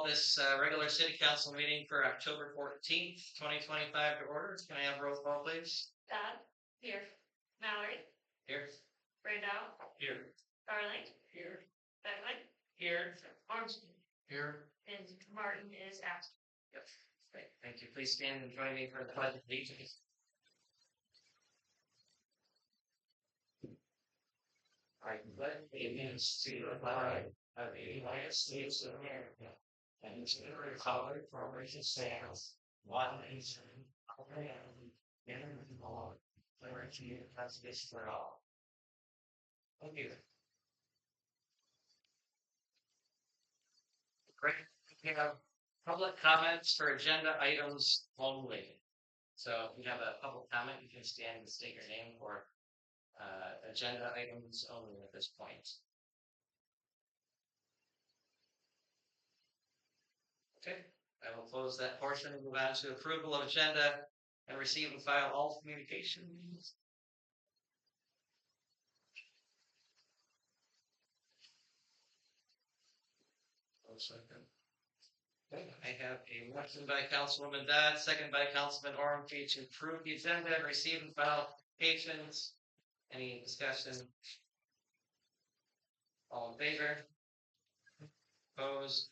this regular city council meeting for October 14th, 2025 to order. Can I have a roll call, please? Dodd, here. Mallory, Here. Randall, Here. Darling, Here. Beckman, Here. Armstrong, Here. and Martin is absent. Yep. Great. Thank you. Please stand and join me for the pledge of allegiance. I pledge allegiance to the flag of the United States of America and to the republic for which it stands, one nation, under God, indivisible, with liberty and justice for all. Thank you. Great. We have public comments for agenda items only. So if you have a public comment, you can stand and state your name for agenda items only at this point. Okay, I will close that portion and move on to approval of agenda and receive and file all communications. Okay, I have a motion by Councilwoman Dodd, second by Councilman Ormsby to approve the agenda and receive and file communications. Any discussion? All in favor? Opposed?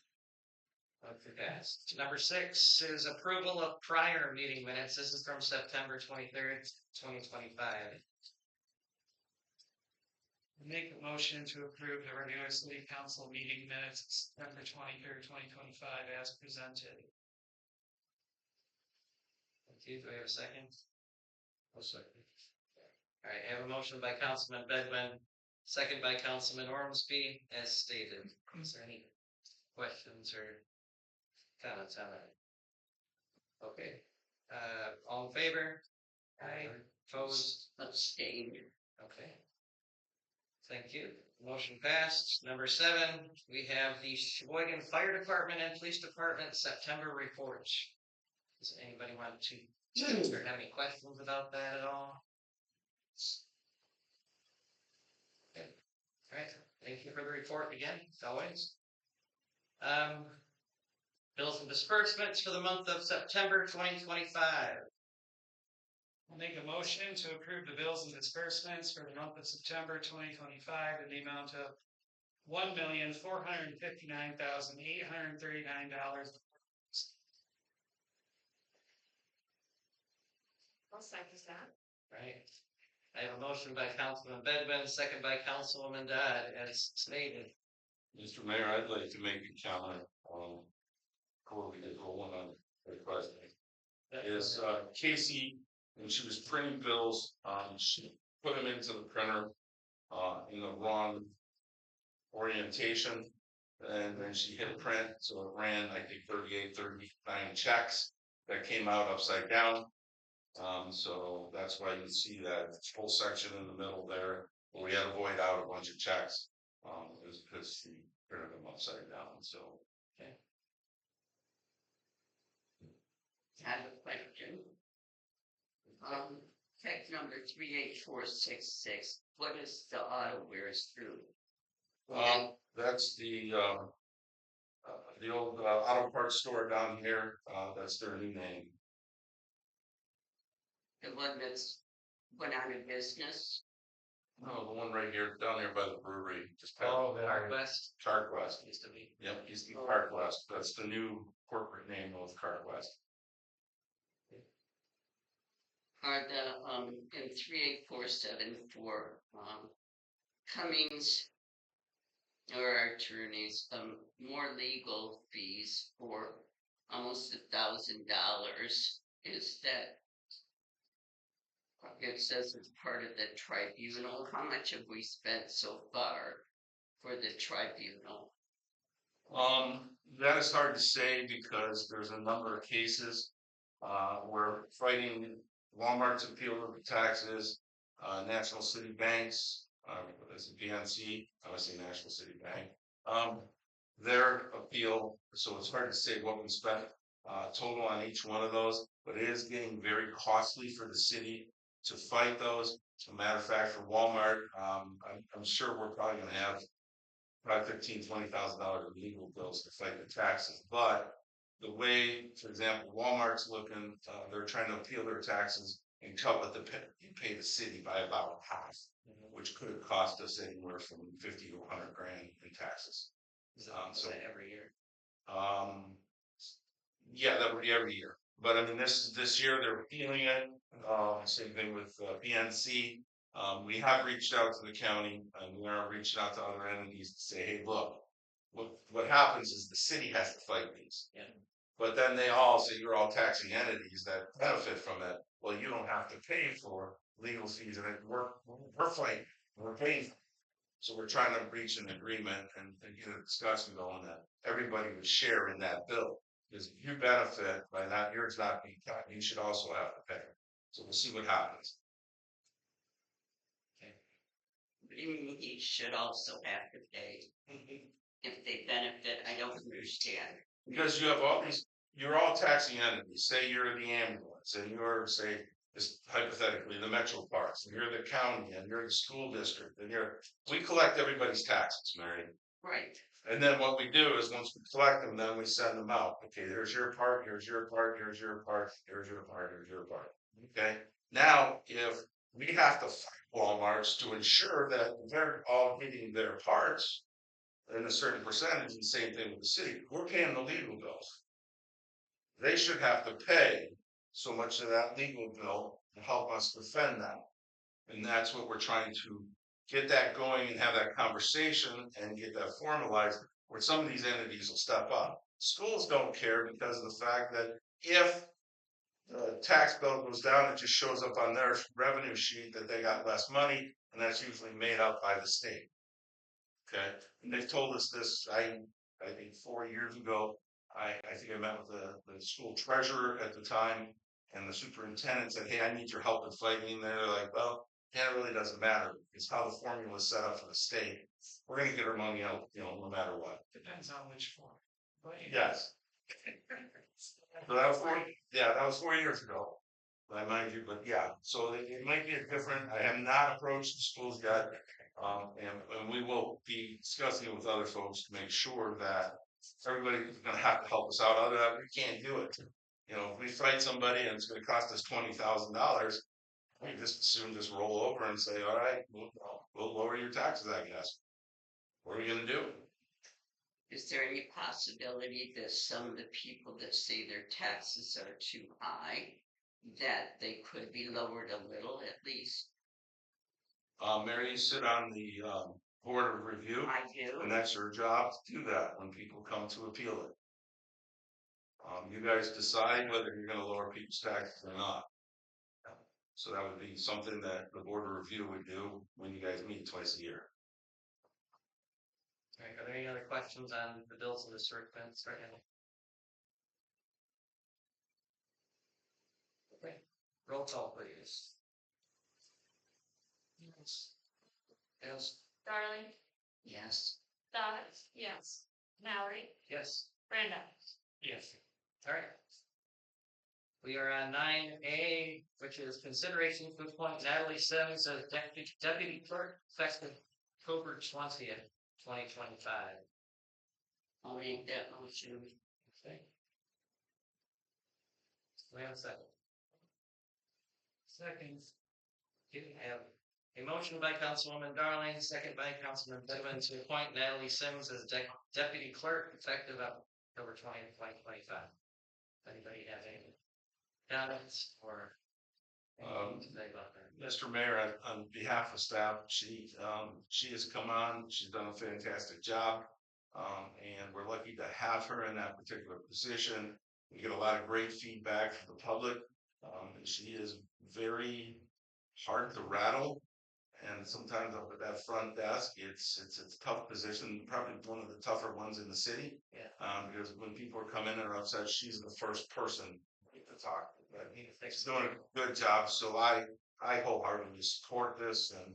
Okay, passed. Number 6 is approval of prior meeting minutes. This is from September 23rd, 2025. Make a motion to approve the regular city council meeting minutes September 23rd, 2025 as presented. Thank you. Do we have a second? I'll second. All right, I have a motion by Councilman Bedman, second by Councilman Ormsby, as stated. Is there any questions or comments on that? Okay. All in favor? Aye. Opposed? Abstained. Okay. Thank you. Motion passed. Number 7, we have the Sheboygan Fire Department and Police Department September reports. Does anybody want to or have any questions about that at all? Okay. All right. Thank you for the report again, as always. Bills and disbursements for the month of September 2025. I'll make a motion to approve the bills and disbursements for the month of September 2025 in the amount of $1,459,839. I'll second that. Right. I have a motion by Councilman Bedman, second by Councilwoman Dodd, as stated. Mr. Mayor, I'd like to make a comment before we get rolling on the question. Is Casey, when she was printing bills, she put them into the printer in the wrong orientation, and then she hit print, so it ran, I think, 38, 39 checks that came out upside down. So that's why you see that whole section in the middle there, where we had to void out a bunch of checks. It was because she printed them upside down. So, okay. I have a question. Check number 38466. What is the auto wears through? That's the old auto parts store down here. That's their new name. The one that's went out of business? No, the one right here, down there by the brewery. Just CarQuest. CarQuest. Used to be. Yep, used to be CarQuest. That's the new corporate name of CarQuest. Are the in 38474 Cummings or our attorneys more legal fees for almost $1,000? Is that it says it's part of the tribunal? How much have we spent so far for the tribunal? That is hard to say because there's a number of cases. We're fighting Walmart's appeal of the taxes, National City Banks, as a PNC, I would say National City Bank, their appeal. So it's hard to say what we spent total on each one of those, but it is getting very costly for the city to fight those. As a matter of fact, for Walmart, I'm sure we're probably going to have probably $15,000-$20,000 of legal bills to fight the taxes. But the way, for example, Walmart's looking, they're trying to appeal their taxes and cut what you pay the city by about half, which could have cost us anywhere from 50 to 100 grand in taxes. Is So- that every year? Yeah, that would be every year. But I mean, this year they're appealing it. Same thing with PNC. We have reached out to the county and we are reaching out to other entities to say, hey, look, what happens is the city has to fight these. Yeah. But then they all say you're all taxing entities that benefit from it. Well, you don't have to pay for legal fees, and we're fighting, we're paying. So we're trying to reach an agreement and get a discussion going that everybody would share in that bill. Because if you benefit by not yours not being cut, you should also have to pay. So we'll see what happens. What do you mean he should also have to pay? If they benefit, I don't understand. Because you have all these, you're all taxing entities. Say you're the ambulance, and you're, say, just hypothetically, the metro parks, and you're the county, and you're the school district, and we collect everybody's taxes, Mary. Right. And then what we do is once we collect them, then we send them out. Okay, there's your part, here's your part, here's your part, here's your part, here's your part. Okay. Now, if we have to fight Walmarts to ensure that they're all getting their parts in a certain percentage, and the same thing with the city, we're paying the legal bills. They should have to pay so much of that legal bill to help us defend that. And that's what we're trying to get that going and have that conversation and get that formalized where some of these entities will step up. Schools don't care because of the fact that if the tax bill goes down, it just shows up on their revenue sheet that they got less money, and that's usually made up by the state. Okay, and they've told us this, I think 4 years ago, I think I met with the school treasurer at the time, and the superintendent said, hey, I need your help in fighting. They're like, well, that really doesn't matter. It's how the formula is set up for the state. We're going to get our money out, no matter what. Depends on which form. But Yes. So that was that was 4 years ago. I mind you, but yeah, so it might be different. I have not approached the schools yet. And we will be discussing it with other folks to make sure that everybody's going to have to help us out. Other than that, we can't do it. If we fight somebody and it's going to cost us $20,000, we just roll over and say, all right, we'll lower your taxes, I guess. What are we going to do? Is there any possibility that some of the people that say their taxes are too high, that they could be lowered a little at least? Mary, you sit on the board of review, I do. and that's your job to do that when people come to appeal it. You guys decide whether you're going to lower people's taxes or not. So that would be something that the board of review would do when you guys meet twice a year. All right, are there any other questions on the bills of the circumstance right now? Okay, roll call please. Yes. Darling, Yes. Dot, yes. Mallory, Yes. Brenda. yes. All right. We are on 9A, which is consideration to appoint Natalie Sims as deputy clerk effective October 20th, 2025. I'll make that motion. Okay. We have a second. Second. You have a motion by Councilwoman Darling, second by Councilman Pittman to appoint Natalie Sims as deputy clerk effective October 20th, 2025. Anybody have any comments or anything to say about that? Mr. Mayor, on behalf of staff, she has come on. She's done a fantastic job, and we're lucky to have her in that particular position. We get a lot of great feedback from the public. She is very hard to rattle, and sometimes up at that front desk, it's a tough position, probably one of the tougher ones in the city. Yeah. Because when people are coming in and are upset, she's the first person to talk. But she's doing a good job, so I wholeheartedly support this, and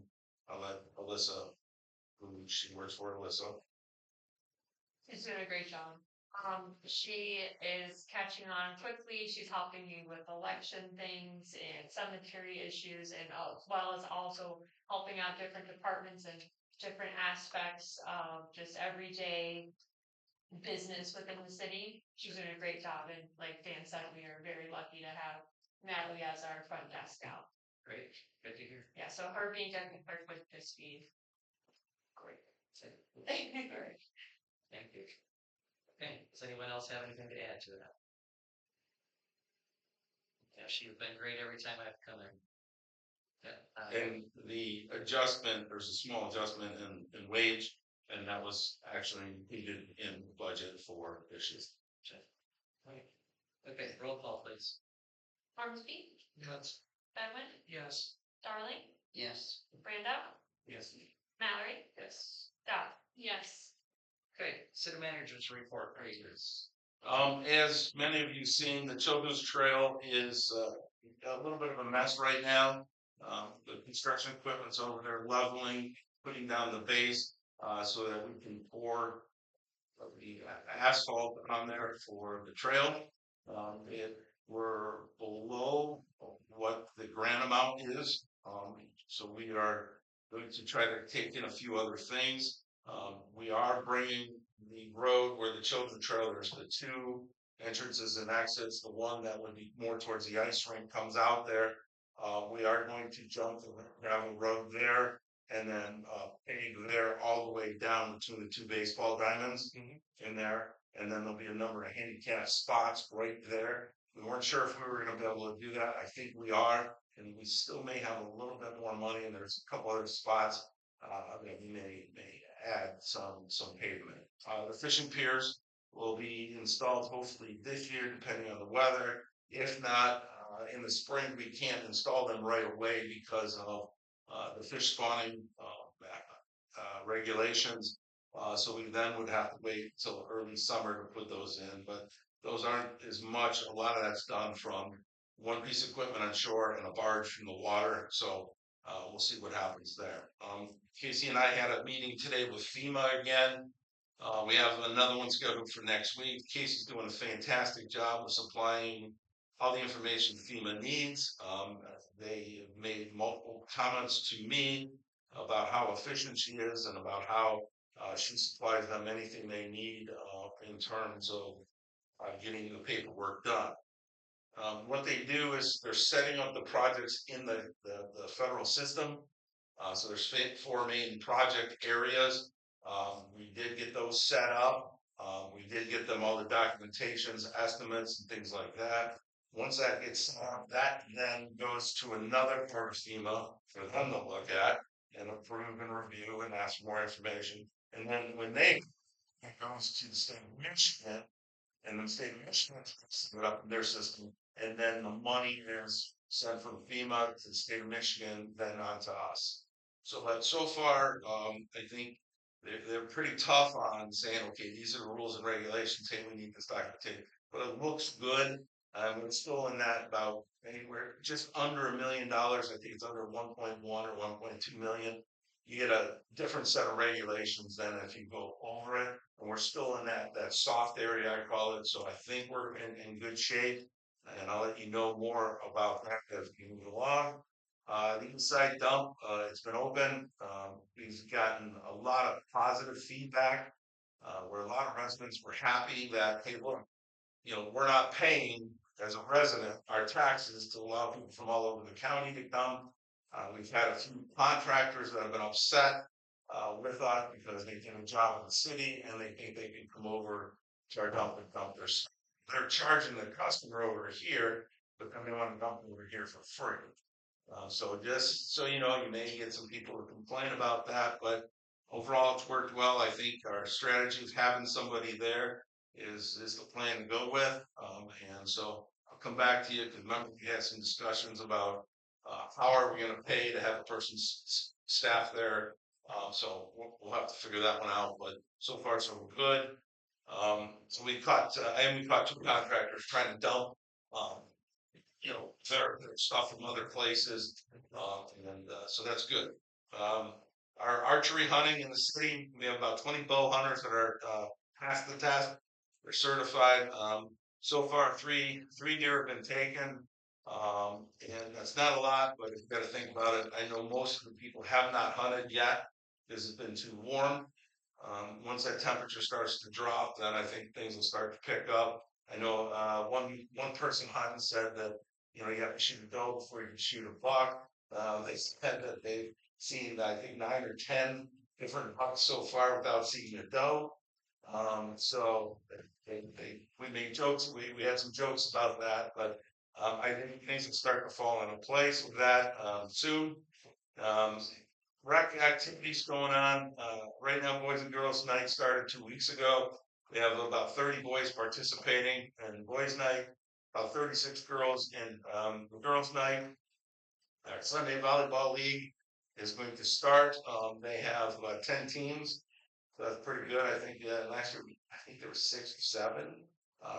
I'll let Alyssa, who she works for, Alyssa. She's doing a great job. She is catching on quickly. She's helping me with election things and cemetery issues, and as well as also helping out different departments and different aspects of just everyday business within the city. She's doing a great job, and like Dan said, we are very lucky to have Natalie as our front desk out. Great, good to hear. Yeah, so her being deputy clerk would just be Great. All great. right, thank you. Okay, does anyone else have anything to add to that? Yeah, she's been great every time I've come in. Yeah. And the adjustment, there's a small adjustment in wage, and that was actually included in the budget for this year. Right. Okay, roll call please. Ormsby, Yes. Bedwin, Yes. Darling, Yes. Brando, Yes. Mallory, Yes. Dot. Yes. Okay, city managers report, please. As many of you seen, the Children's Trail is a little bit of a mess right now. The construction equipment's over there leveling, putting down the base, so that we can pour the asphalt on there for the trail. We're below what the grant amount is, so we are going to try to take in a few other things. We are bringing the road where the children's trail, there's the two entrances and exits. The one that would be more towards the ice rink comes out there. We are going to jump the gravel road there and then pave there all the way down between the two baseball diamonds in there. And then there'll be a number of handicap spots right there. We weren't sure if we were going to be able to do that. I think we are, and we still may have a little bit more money. And there's a couple other spots that we may add some pavement. The fishing piers will be installed hopefully this year, depending on the weather. If not, in the spring, we can't install them right away because of the fish spawning regulations. So we then would have to wait till early summer to put those in, but those aren't as much. A lot of that's done from one piece of equipment on shore and a barge from the water. So we'll see what happens there. Casey and I had a meeting today with FEMA again. We have another one scheduled for next week. Casey's doing a fantastic job of supplying all the information FEMA needs. They have made multiple comments to me about how efficient she is and about how she supplies them anything they need in terms of getting the paperwork done. What they do is they're setting up the projects in the federal system. So there's 4 main project areas. We did get those set up. We did get them all the documentations, estimates, and things like that. Once that gets set up, that then goes to another part of FEMA for them to look at and approve and review and ask for more information. And then when it goes to the state of Michigan, and the state of Michigan puts it up in their system, and then the money is sent from FEMA to the state of Michigan, then on to us. So, but so far, I think they're pretty tough on saying, okay, these are the rules and regulations. Hey, we need this documentation, but it looks good. It's still in that about anywhere just under $1 million. I think it's under 1.1 or 1.2 million. You get a different set of regulations than if you go over it, and we're still in that soft area, I call it. So I think we're in good shape, and I'll let you know more about that as we move along. The inside dump, it's been open. We've gotten a lot of positive feedback, where a lot of residents were happy that, hey, look, we're not paying as a resident our taxes to allow people from all over the county to come. We've had a few contractors that have been upset with us because they did a job in the city and they think they can come over to our dump and dump their stuff. They're charging the customer over here, but then they want to dump over here for free. So just so you know, you may get some people to complain about that, but overall it's worked well. I think our strategy of having somebody there is the plan to go with. And so I'll come back to you because remember we had some discussions about how are we going to pay to have a person's staff there. So we'll have to figure that one out, but so far so good. So we caught 2 contractors trying to dump their stuff from other places, and so that's good. Our archery hunting in the city, we have about 20 bow hunters that are passed the test. They're certified. So far, three deer have been taken, and that's not a lot, but if you got to think about it, I know most of the people have not hunted yet. because it's been too warm. Once that temperature starts to drop, then I think things will start to pick up. I know one person hunting said that you have to shoot a doe before you can shoot a buck. They said that they've seen I think 9 or 10 different bucks so far without seeing a doe. So we made jokes. We had some jokes about that, but I think things will start to fall into place with that soon. Rec activities going on. Right now, Boys and Girls Night started 2 weeks ago. We have about 30 boys participating in Boys Night, about 36 girls in the Girls Night. Our Sunday Volleyball League is going to start. They have 10 teams, so that's pretty good. I think last year I think there were 6 or 7,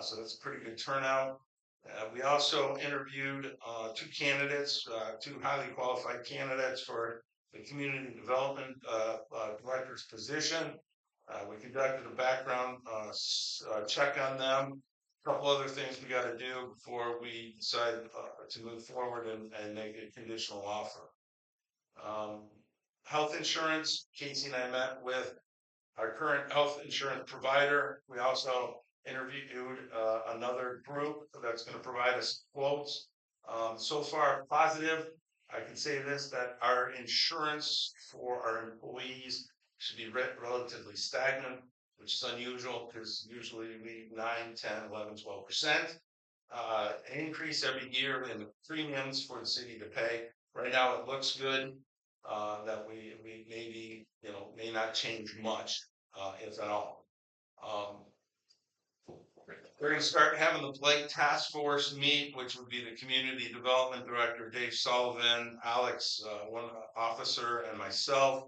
so that's a pretty good turnout. We also interviewed 2 candidates, 2 highly qualified candidates for the community development director's position. We conducted a background check on them. A couple other things we got to do before we decide to move forward and make a conditional offer. Health insurance, Casey and I met with our current health insurance provider. We also interviewed another group that's going to provide us quotes. So far, positive. I can say this, that our insurance for our employees should be relatively stagnant, which is unusual because usually we 9, 10, 11, 12%. An increase every year in the premiums for the city to pay. Right now it looks good, that we maybe, may not change much, if at all. We're going to start having the Blake Task Force meet, which would be the Community Development Director, Dave Sullivan, Alex, one officer, and myself.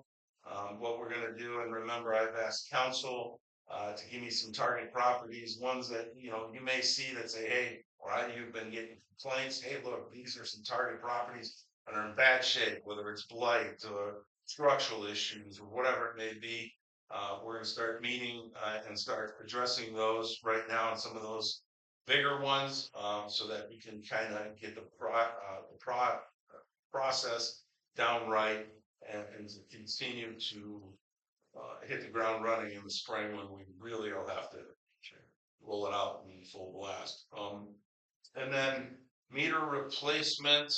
What we're going to do, and remember, I've asked council to give me some target properties, ones that, you may see that say, hey, or you've been getting complaints. Hey, look, these are some target properties that are in bad shape, whether it's blight or structural issues or whatever it may be. We're going to start meeting and start addressing those right now, and some of those bigger ones, so that we can kind of get the process down right and continue to hit the ground running in the spring when we really will have to roll it out in full blast. And then meter replacement.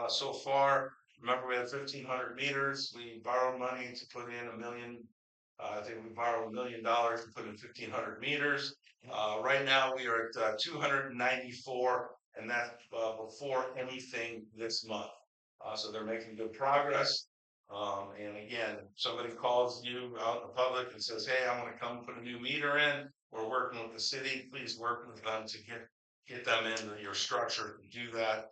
So far, remember we had 1,500 meters. We borrowed money to put in $1 million. I think we borrowed $1 million to put in 1,500 meters. Right now we are at 294, and that's before anything this month. So they're making good progress. And again, somebody calls you out in the public and says, hey, I want to come put a new meter in. We're working with the city. Please work with them to get them into your structure to do that.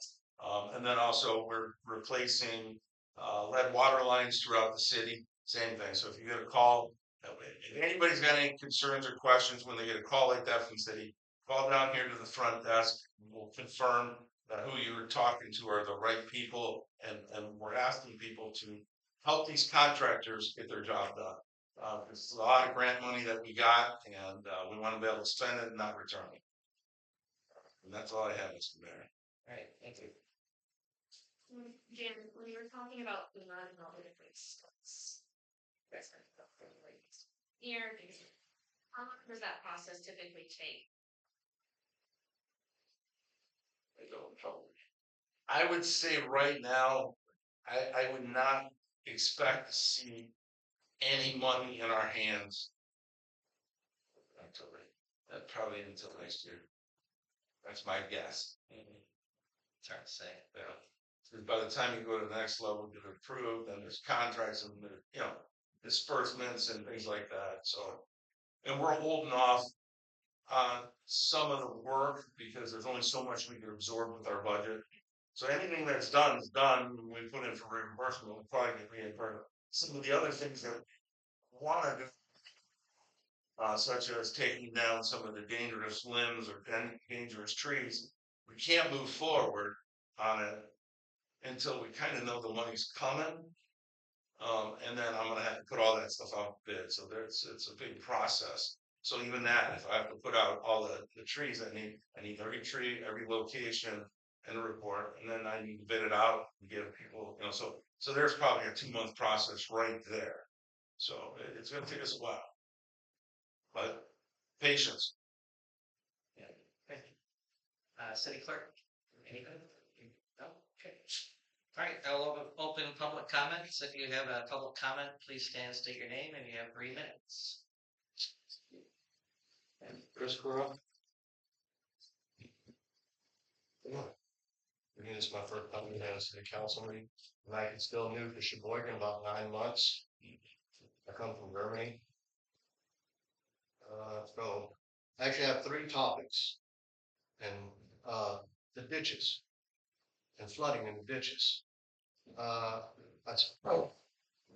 And then also we're replacing lead water lines throughout the city. Same thing. So if you get a call, if anybody's got any concerns or questions when they get a call like that from the city, call down here to the front desk. We'll confirm that who you're talking to are the right people, and we're asking people to help these contractors get their job done. It's a lot of grant money that we got, and we want to be able to spend it and not return it. And that's all I have, Mr. Mayor. All right, thank you. Jan, when you were talking about the different steps, how long does that process typically take? I would say right now, I would not expect to see any money in our hands probably until next year. That's my guess. It's hard to say. Yeah. By the time you go to the next level, get it approved, then there's contracts and disbursements and things like that. So, and we're holding off on some of the work because there's only so much we can absorb with our budget. So anything that's done is done. When we put in for reimbursement, we'll probably get reimbursed. Some of the other things that we want to do, such as taking down some of the dangerous limbs or dangerous trees, we can't move forward on it until we kind of know the money's coming. And then I'm going to have to put all that stuff out bid. So it's a big process. So even that, if I have to put out all the trees I need every tree, every location in the report, and then I need to bid it out and give people, so there's probably a 2-month process right there. So it's gonna take us a while. But patience. City clerk, anything? No? Okay. All right, I'll open public comments. If you have a public comment, please stand, state your name, and you have 3 minutes. Chris Cora. Again, this is my first time being at a city council meeting, and I can still new to Sheboygan, about 9 months. I come from Germany. So I actually have 3 topics, and the ditches and flooding in the ditches. I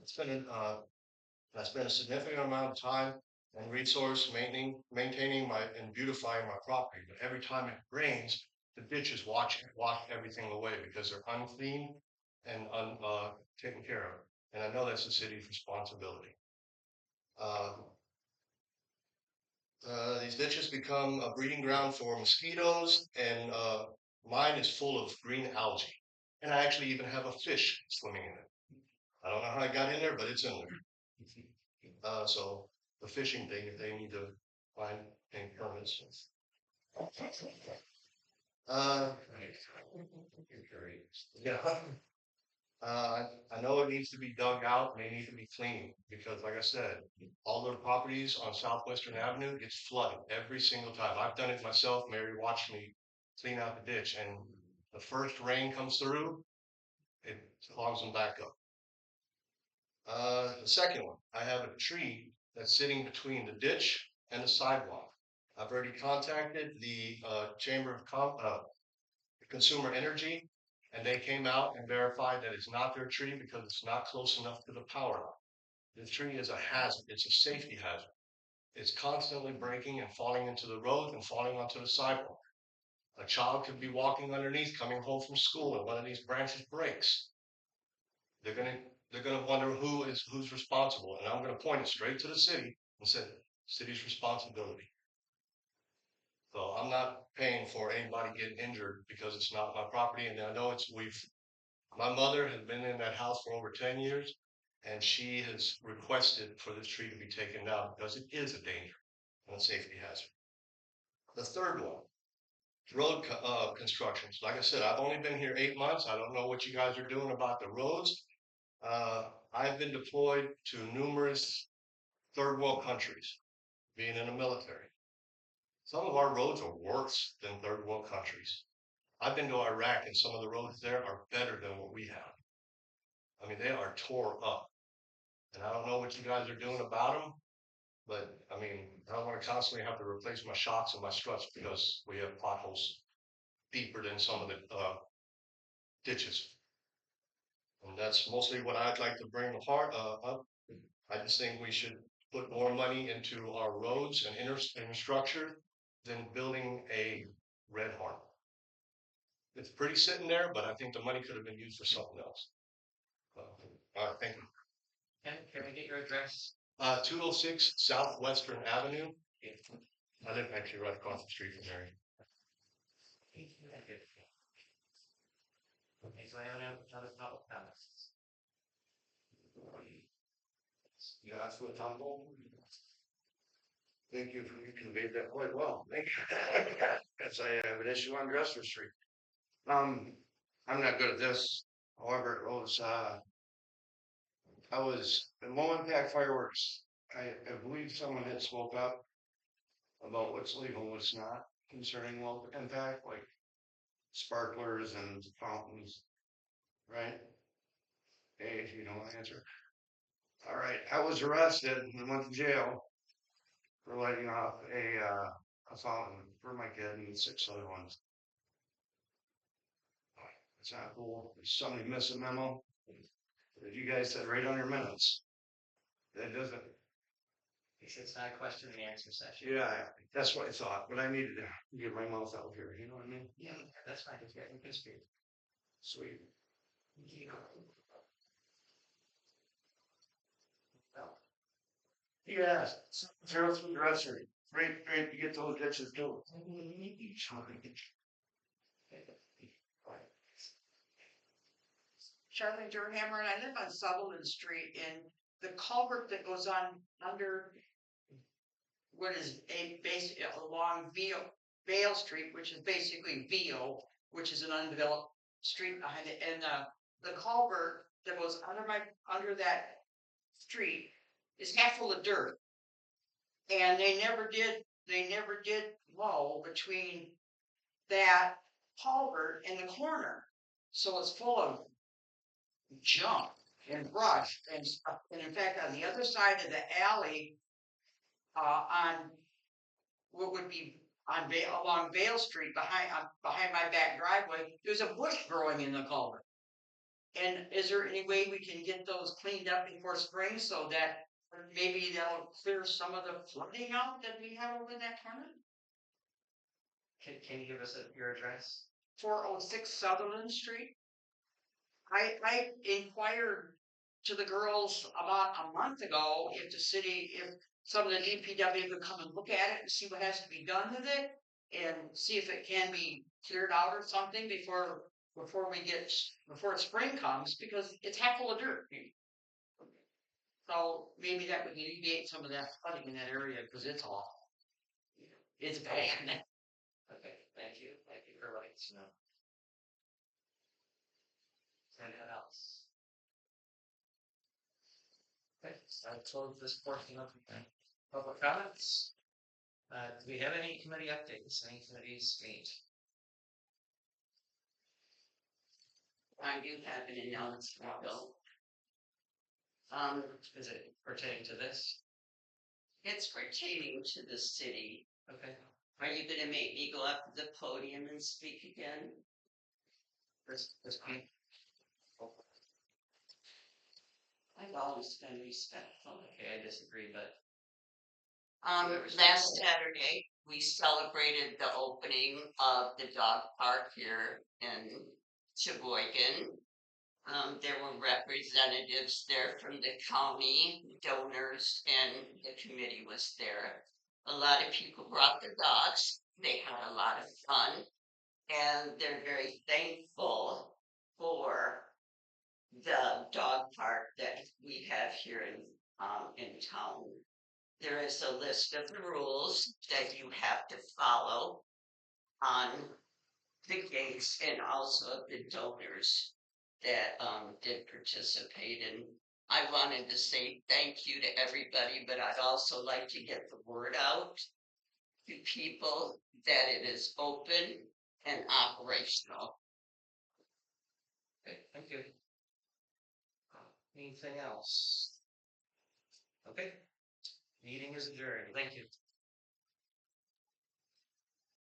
spent a significant amount of time and resource maintaining my and beautifying my property. But every time it rains, the ditches wash everything away because they're unclean and taken care of. And I know that's the city's responsibility. These ditches become a breeding ground for mosquitoes, and mine is full of green algae. And I actually even have a fish swimming in it. I don't know how it got in there, but it's in there. So the fishing thing, if they need to find permits. Yeah. I know it needs to be dug out and they need to be cleaned because, like I said, all the properties on Southwestern Avenue gets flooded every single time. I've done it myself. Mary watched me clean out the ditch, and the first rain comes through, it clogs them back up. The second one, I have a tree that's sitting between the ditch and the sidewalk. I've already contacted the Chamber of Consumer Energy, and they came out and verified that it's not their tree because it's not close enough to the power line. The tree is a hazard. It's a safety hazard. It's constantly breaking and falling into the road and falling onto the sidewalk. A child could be walking underneath, coming home from school, and one of these branches breaks. They're gonna wonder who's responsible, and I'm gonna point it straight to the city and say, city's responsibility. So I'm not paying for anybody getting injured because it's not my property, and I know my mother has been in that house for over 10 years, and she has requested for this tree to be taken down because it is a danger and a safety hazard. The third one, road constructions. Like I said, I've only been here 8 months. I don't know what you guys are doing about the roads. I've been deployed to numerous third world countries, being in the military. Some of our roads are worse than third world countries. I've been to Iraq, and some of the roads there are better than what we have. I mean, they are tore up. And I don't know what you guys are doing about them, but I mean, I don't want to constantly have to replace my shocks and my struts because we have potholes deeper than some of the ditches. And that's mostly what I'd like to bring up. I just think we should put more money into our roads and infrastructure than building a red horn. It's pretty sitting there, but I think the money could have been used for something else. All right, thank you. Can we get your address? 206 Southwestern Avenue. I live actually right across the street from Mary. Okay, so I have another public comments. You asked what tumble? Thank you for you conveyed that quite well. Thank you. As I have an issue on Dresser Street. I'm not good at this. However, it was I was in low impact fireworks. I believe someone had spoke up about what's legal and what's not concerning low impact, like sparklers and fountains, right? Hey, if you know the answer. All right, I was arrested and went to jail for lighting off a fountain for my kid and 6 other ones. It's not cool. Somebody missed a memo that you guys said right on your minutes. That doesn't. It's not a question and answer session. Yeah, that's what I thought, but I needed to get my mouth out here. You know what I mean? Yeah, that's fine. If you can speak. Sweet. Yeah, throw through the dresser. Great to get those ditches too. Charlie Durhammer, and I live on Sutherland Street in the culvert that goes on under what is a base along Vale Street, which is basically Vio, which is an undeveloped street behind it, and the culvert that goes under that street is half full of dirt. And they never did mow between that culvert and the corner. So it's full of junk and brush and stuff. And in fact, on the other side of the alley, on what would be along Vale Street behind my back driveway, there's a bush growing in the culvert. And is there any way we can get those cleaned up before spring so that maybe that'll clear some of the flooding out that we have over in that corner? Can you give us your address? 406 Sutherland Street. I inquired to the girls about a month ago if some of the DPW could come and look at it and see what has to be done with it and see if it can be cleared out or something before spring comes, because it's half full of dirt. So maybe that would alleviate some of that flooding in that area, because it's awful. It's bad. Okay, thank you. Thank you for letting us know. Anyone else? Okay, so I close this portion of the public comments. Do we have any committee updates? Any committees meet? I do have an announcement though. Is it pertaining to this? It's pertaining to the city. Okay. Are you gonna make me go up to the podium and speak again? This meeting. I've always been respectful. Okay, I disagree, but Last Saturday, we celebrated the opening of the dog park here in Sheboygan. There were representatives there from the county, donors, and the committee was there. A lot of people brought their dogs. They had a lot of fun, and they're very thankful for the dog park that we have here in town. There is a list of the rules that you have to follow on the gates, and also of the donors that did participate. And I wanted to say thank you to everybody, but I'd also like to get the word out to people that it is open and operational. okay, thank you. Anything else? Okay. Meeting is adjourned. Thank you.